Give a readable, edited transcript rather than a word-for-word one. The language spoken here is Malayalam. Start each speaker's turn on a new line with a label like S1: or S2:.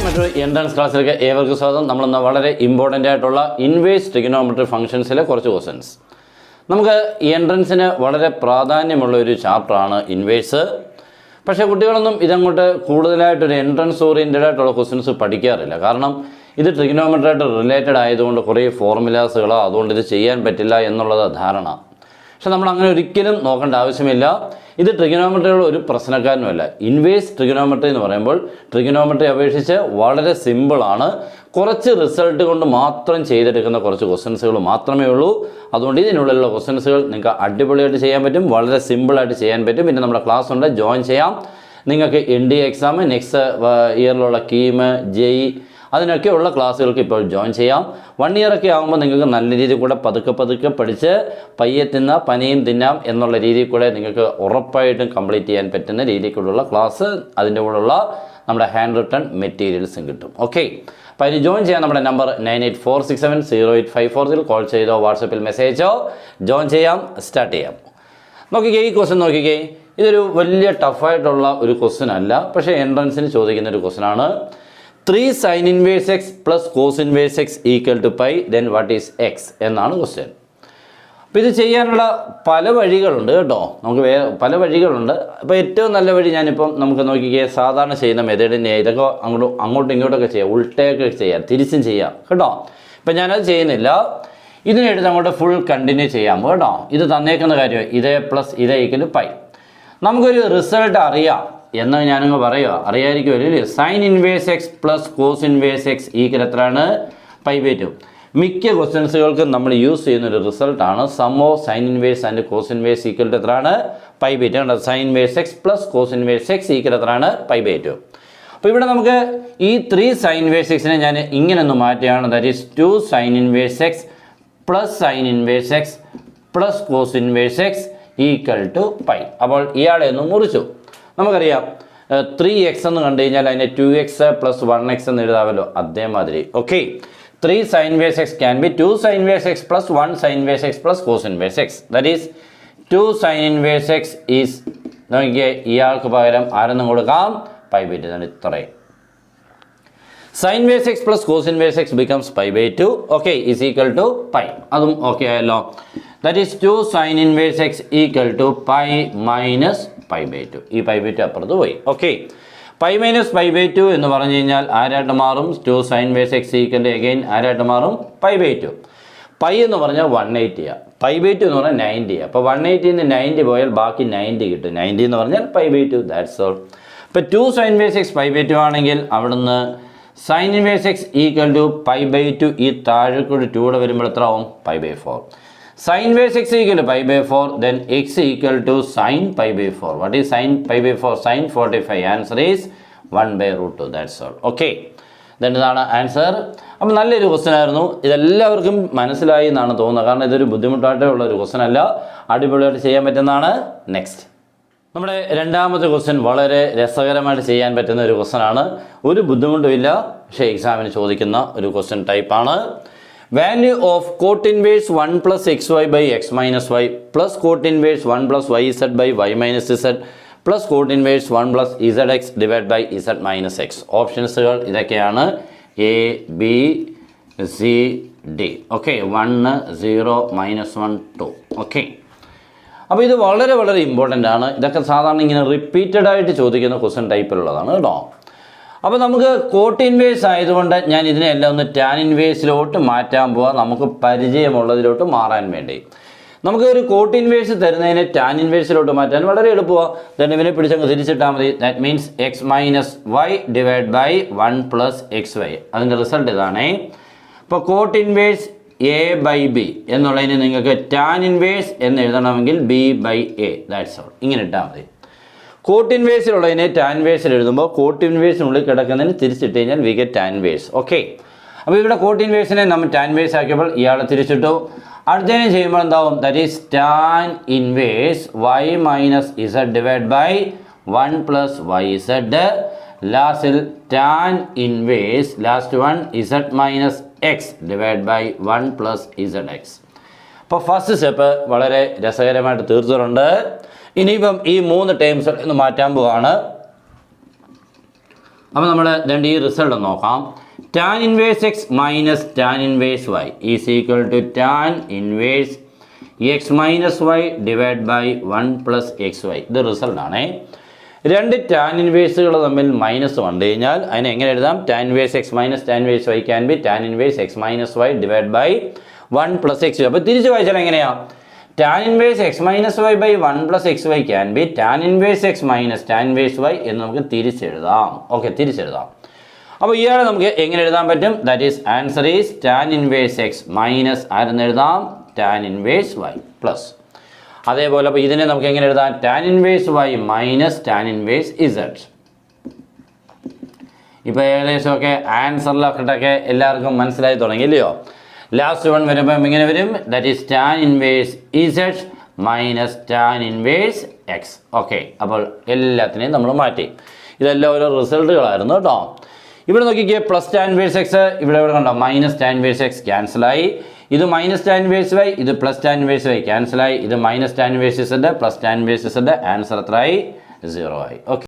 S1: മറ്റൊരു എൻട്രൻസ് ക്ലാസ്സിലേക്ക് ഏവർക്കും സ്വാഗതം. നമ്മളിന്ന് വളരെ ഇമ്പോർട്ടൻ്റ് ആയിട്ടുള്ള ഇൻവേഴ്സ് ട്രിഗണോമെട്രി ഫംഗ്ഷൻസിലെ കുറച്ച് ക്വസ്റ്റ്യൻസ്. നമുക്ക് എൻട്രൻസിന് വളരെ പ്രാധാന്യമുള്ള ഒരു ചാപ്റ്ററാണ് ഇൻവേഴ്സ്. പക്ഷേ കുട്ടികളൊന്നും ഇതങ്ങോട്ട് കൂടുതലായിട്ടൊരു എൻട്രൻസ് ഓറിയൻറ്റഡ് ആയിട്ടുള്ള ക്വസ്റ്റ്യൻസ് പഠിക്കാറില്ല. കാരണം ഇത് ട്രിഗണോമെട്രി ആയിട്ട് റിലേറ്റഡ് ആയതുകൊണ്ട് കുറേ ഫോർമുലാസുകളോ അതുകൊണ്ട് ഇത് ചെയ്യാൻ പറ്റില്ല എന്നുള്ളത് ധാരണ. പക്ഷെ നമ്മൾ അങ്ങനെ ഒരിക്കലും നോക്കേണ്ട ആവശ്യമില്ല. ഇത് ട്രിഗണോമെട്രിയുടെ ഒരു പ്രശ്നക്കാരനുമല്ല. ഇൻവേഴ്സ് ട്രിഗണോമെട്രി എന്ന് പറയുമ്പോൾ ട്രിഗണോമെട്രി അപേക്ഷിച്ച് വളരെ സിമ്പിളാണ്. കുറച്ച് റിസൾട്ട് കൊണ്ട് മാത്രം ചെയ്തെടുക്കുന്ന കുറച്ച് ക്വസ്റ്റ്യൻസുകൾ മാത്രമേ ഉള്ളൂ. അതുകൊണ്ട് ഇതിനുള്ളിലുള്ള ക്വസ്റ്റ്യൻസുകൾ നിങ്ങൾക്ക് അടിപൊളിയായിട്ട് ചെയ്യാൻ പറ്റും, വളരെ സിമ്പിളായിട്ട് ചെയ്യാൻ പറ്റും. പിന്നെ നമ്മുടെ ക്ലാസ് ഉണ്ട്, ജോയിൻ ചെയ്യാം. നിങ്ങൾക്ക് NDA എക്സാം, നെക്സ്റ്റ് ഇയറിലുള്ള കീം, JEE അതിനൊക്കെയുള്ള ക്ലാസ്സുകൾക്ക് ഇപ്പോൾ ജോയിൻ ചെയ്യാം. 1 ഇയറൊക്കെ ആകുമ്പോൾ നിങ്ങൾക്ക് നല്ല രീതിയിൽ കൂടെ പതുക്കെ പഠിച്ച് പയ്യെ തിന്നാം പനിയും തിന്നാം എന്നുള്ള രീതിയിൽ കൂടെ നിങ്ങൾക്ക് ഉറപ്പായിട്ടും കംപ്ലീറ്റ് ചെയ്യാൻ പറ്റുന്ന രീതിക്കുള്ള ക്ലാസ്, അതിൻ്റെ കൂടെയുള്ള നമ്മുടെ ഹാൻഡ് റിട്ടൺ മെറ്റീരിയൽസും കിട്ടും. ഓക്കെ, അപ്പോൾ അതിന് ജോയിൻ ചെയ്യാൻ നമ്മുടെ നമ്പർ 9846708540 കോൾ ചെയ്തോ വാട്സപ്പിൽ മെസ്സേജോ ജോയിൻ ചെയ്യാം. സ്റ്റാർട്ട് ചെയ്യാം. നോക്കിക്കേ, ഈ ക്വസ്റ്റ്യൻ നോക്കിക്കേ. ഇതൊരു വലിയ ടഫായിട്ടുള്ള ഒരു ക്വസ്റ്റ്യൻ അല്ല, പക്ഷേ എൻട്രൻസിന് ചോദിക്കുന്ന ഒരു ക്വസ്റ്റ്യൻ ആണ്. 3 sin inverse x plus cos inverse x equal to pi, then what is x എന്നാണ് ക്വസ്റ്റ്യൻ. അപ്പോൾ ഇത് ചെയ്യാനുള്ള പല വഴികളുണ്ട് കേട്ടോ. നമുക്ക് പല വഴികളുണ്ട്. അപ്പോൾ ഏറ്റവും നല്ല വഴി ഞാനിപ്പം നമുക്ക് നോക്കിക്കേ, സാധാരണ ചെയ്യുന്ന മെത്തേഡിനെ ഇതൊക്കെ അങ്ങോട്ടും ഇങ്ങോട്ടൊക്കെ ചെയ്യാം, ഉൾട്ടയൊക്കെ ചെയ്യാം, തിരിച്ചും ചെയ്യാം കേട്ടോ. ഇപ്പം ഞാനത് ചെയ്യുന്നില്ല. ഇതിനെടുത്ത് അങ്ങോട്ട് ഫുൾ കണ്ടിന്യൂ ചെയ്യാം കേട്ടോ. ഇത് തന്നേക്കുന്ന കാര്യം ഇതേ പ്ലസ് ഇതേ ഈക്വൽ പൈ. നമുക്കൊരു റിസൾട്ട് അറിയാം എന്ന് ഞാനങ്ങ് പറയുക, അറിയാതിരിക്കുമല്ലോ. Sine inverse x plus cos inverse x equal എത്രയാണ്? π/2. മിക്ക ക്വസ്റ്റ്യൻസുകൾക്കും നമ്മൾ യൂസ് ചെയ്യുന്ന ഒരു റിസൾട്ടാണ് sum of sine inverse and cos inverse equal to എത്രയാണ്? π/2. Sine inverse x plus cos inverse x equal എത്രയാണ്? π/2. അപ്പോൾ ഇവിടെ നമുക്ക് ഈ 3 സൈൻ ഇൻവേഴ്സ് എക്സിനെ ഞാൻ ഇങ്ങനെ ഒന്ന് മാറ്റുകയാണ്. That is 2 sine inverse x plus sine inverse x plus cos inverse x equal to pi. അപ്പോൾ ഇയാളെ ഒന്ന് മുറിച്ചു. നമുക്കറിയാം 3x എന്ന് കണ്ടു കഴിഞ്ഞാൽ അതിനെ 2x പ്ലസ് 1x എന്ന് എഴുതാമല്ലോ, അതേമാതിരി. Okay, 3 sine inverse x can be 2 sine inverse x plus 1 sine inverse x plus cos inverse x. That is 2 sine inverse x is, നോക്കിയേ, ഇയാൾക്ക് പകരം ആരെന്നും കൊടുക്കാം? π/2. ഇത്രയും sine inverse x plus cos inverse x becomes π/2. Okay, is equal to pi. അതും ഓക്കെ ആയല്ലോ. ദാറ്റ് is 2 sine inverse x equal to pi minus π/2. ഈ π/2 അപ്പുറത്ത് പോയി. ഓക്കെ, പൈ മൈനസ് π/2 എന്ന് പറഞ്ഞു കഴിഞ്ഞാൽ ആരായിട്ട് മാറും? 2 sine inverse x equal to again ആരായിട്ട് മാറും? π/2. പൈ എന്ന് പറഞ്ഞാൽ 180 π/2 എന്ന് പറഞ്ഞാൽ 90. അപ്പോൾ 180 നിന്ന് 90 പോയാൽ ബാക്കി 90 കിട്ടും. 90 എന്ന് പറഞ്ഞാൽ π/2. That's all. ഇപ്പോൾ 2 സൈൻ ഇൻവേഴ്സ് എക്സ് π/2 ആണെങ്കിൽ അവിടുന്ന് sine inverse x equal to π/2. ഈ താഴെ കൂടി 2 വരുമ്പോൾ എത്ര ആവും? π/4. Sin inverse x equal to π/4, then x equal to sin π/4. What is sin π/4? Sin 45. Answer is 1/√2. That's all. Okay. Then ഇതാണ് ആൻസർ. അപ്പം നല്ലൊരു ക്വസ്റ്റ്യൻ ആയിരുന്നു. ഇതെല്ലാവർക്കും മനസ്സിലായി എന്നാണ് തോന്നുന്നത്. കാരണം ഇതൊരു ബുദ്ധിമുട്ടായിട്ടുള്ള ഒരു ക്വസ്റ്റ്യൻ അല്ല, അടിപൊളിയായിട്ട് ചെയ്യാൻ പറ്റുന്നതാണ്. നെക്സ്റ്റ്, നമ്മുടെ രണ്ടാമത്തെ ക്വസ്റ്റ്യൻ വളരെ രസകരമായിട്ട് ചെയ്യാൻ പറ്റുന്ന ഒരു ക്വസ്റ്റ്യൻ ആണ്. ഒരു ബുദ്ധിമുട്ടുമില്ല, പക്ഷേ എക്സാമിന് ചോദിക്കുന്ന ഒരു ക്വസ്റ്റ്യൻ ടൈപ്പാണ്. Value of cot inverse 1 plus xy by x minus y plus cot inverse 1 plus yz by y minus z plus cot inverse 1 plus zx divided by z minus x. ഓപ്ഷൻസുകൾ ഇതൊക്കെയാണ്: A, B, C, D. Okay, 1, 0, -1, 2. Okay, അപ്പോൾ ഇത് വളരെ വളരെ ഇമ്പോർട്ടൻ്റ് ആണ്. ഇതൊക്കെ സാധാരണ ഇങ്ങനെ റിപ്പീറ്റഡ് ആയിട്ട് ചോദിക്കുന്ന ക്വസ്റ്റ്യൻ ടൈപ്പിലുള്ളതാണ് കേട്ടോ. അപ്പോൾ നമുക്ക് കോട്ട് ഇൻവേഴ്സ് ആയതുകൊണ്ട് ഞാൻ ഇതിനെല്ലാം ഒന്ന് ടാൻ ഇൻവേഴ്സിലോട്ട് മാറ്റാൻ പോവാം, നമുക്ക് പരിചയമുള്ളതിലോട്ട് മാറാൻ വേണ്ടി. നമുക്ക് ഒരു കോട്ട് ഇൻവേഴ്സ് തരുന്നതിനെ ടാൻ ഇൻവേഴ്സിലോട്ട് മാറ്റാൻ വളരെ എളുപ്പമാണ്. then ഇവനെ പിടിച്ചങ്ങ് തിരിച്ചിട്ടാൽ മതി. That means x minus y divide by 1 plus x y. അതിൻ്റെ റിസൾട്ട് ഇതാണേ. ഇപ്പോൾ കോട്ട് ഇൻവേഴ്സ് A/B എന്നുള്ളതിന് നിങ്ങൾക്ക് ടാൻ ഇൻവേഴ്സ് എന്ന് എഴുതണമെങ്കിൽ B/A. That's all. ഇങ്ങനെ ഇട്ടാൽ മതി. കോട്ട് ഇൻവേഴ്സിലുള്ളതിനെ ടാൻ ഇൻവേഴ്സിൽ എഴുതുമ്പോൾ കോട്ട് ഇൻവേഴ്സിനുള്ളിൽ കിടക്കുന്നതിന് തിരിച്ചിട്ട് കഴിഞ്ഞാൽ we get tan inverse. Okay, അപ്പോൾ ഇവിടെ കോട്ട് ഇൻവേഴ്സിനെ നമ്മൾ ടാൻ ഇൻവേഴ്സ് ആക്കിയപ്പോൾ ഇയാളെ തിരിച്ചിട്ടു. അടുത്തതിനെ ചെയ്യുമ്പോൾ എന്താവും? That is tan inverse y minus z divide by 1 plus yz. ലാസ്റ്റിൽ tan inverse last one z minus x divide by 1 plus zx. അപ്പോൾ ഫസ്റ്റ് സ്റ്റെപ്പ് വളരെ രസകരമായിട്ട് തീർത്തിട്ടുണ്ട്. ഇനിയിപ്പം ഈ 3 ടേംസ് ഒന്ന് മാറ്റാൻ പോവാണ്. അപ്പോൾ നമ്മൾ രണ്ട് ഈ റിസൾട്ട് നോക്കാം. Tan inverse x minus tan inverse y is equal to tan inverse x minus y divide by 1 plus x y. ഇത് റിസൾട്ടാണേ. രണ്ട് ടാൻ ഇൻവേഴ്സുകൾ തമ്മിൽ മൈനസ് കണ്ടു കഴിഞ്ഞാൽ അതിനെ എങ്ങനെ എഴുതാം? Tan inverse x minus tan inverse y can be tan inverse x minus y divide by 1 plus x y. അപ്പോൾ തിരിച്ച് വായിച്ചാൽ എങ്ങനെയാണ്? Tan inverse x minus y by 1 plus x y can be tan inverse x minus tan inverse y എന്ന് നമുക്ക് തിരിച്ചെഴുതാം. ഓക്കെ, തിരിച്ചെഴുതാം. അപ്പോൾ ഇയാളെ നമുക്ക് എങ്ങനെ എഴുതാൻ പറ്റും? That is answer is tan inverse x minus ആരെന്ന് എഴുതാം? Tan inverse y plus. അതേപോലെ അപ്പോൾ ഇതിനെ നമുക്ക് എങ്ങനെ എഴുതാം? Tan inverse y minus tan inverse z. ഇപ്പോൾ ഏകദേശമൊക്കെ ആൻസറിലൊക്കെ എല്ലാവർക്കും മനസ്സിലായി തുടങ്ങിയില്ലയോ? ലാസ്റ്റ് വൺ വരുമ്പോൾ ഇങ്ങനെ വരും, that is tan inverse Z minus tan inverse X. Okay, അപ്പോൾ എല്ലാത്തിനെയും നമ്മൾ മാറ്റി. ഇതെല്ലാം ഓരോ റിസൾട്ടുകളായിരുന്നു കേട്ടോ. ഇവിടെ നോക്കിക്കേ, പ്ലസ് ടാൻ ഇൻവേഴ്സ് എക്സ് ഇവിടെ കണ്ടോ, മൈനസ് ടാൻ ഇൻവേഴ്സ് എക്സ് ക്യാൻസലായി. ഇത് മൈനസ് ടാൻ ഇൻവേഴ്സ് വൈ, ഇത് പ്ലസ് ടാൻ ഇൻവേഴ്സ് വൈ ക്യാൻസലായി. ഇത് minus tan inverse Z plus tan inverse Z. Answer എത്രയായി? 0 ആയി. ഓക്കെ.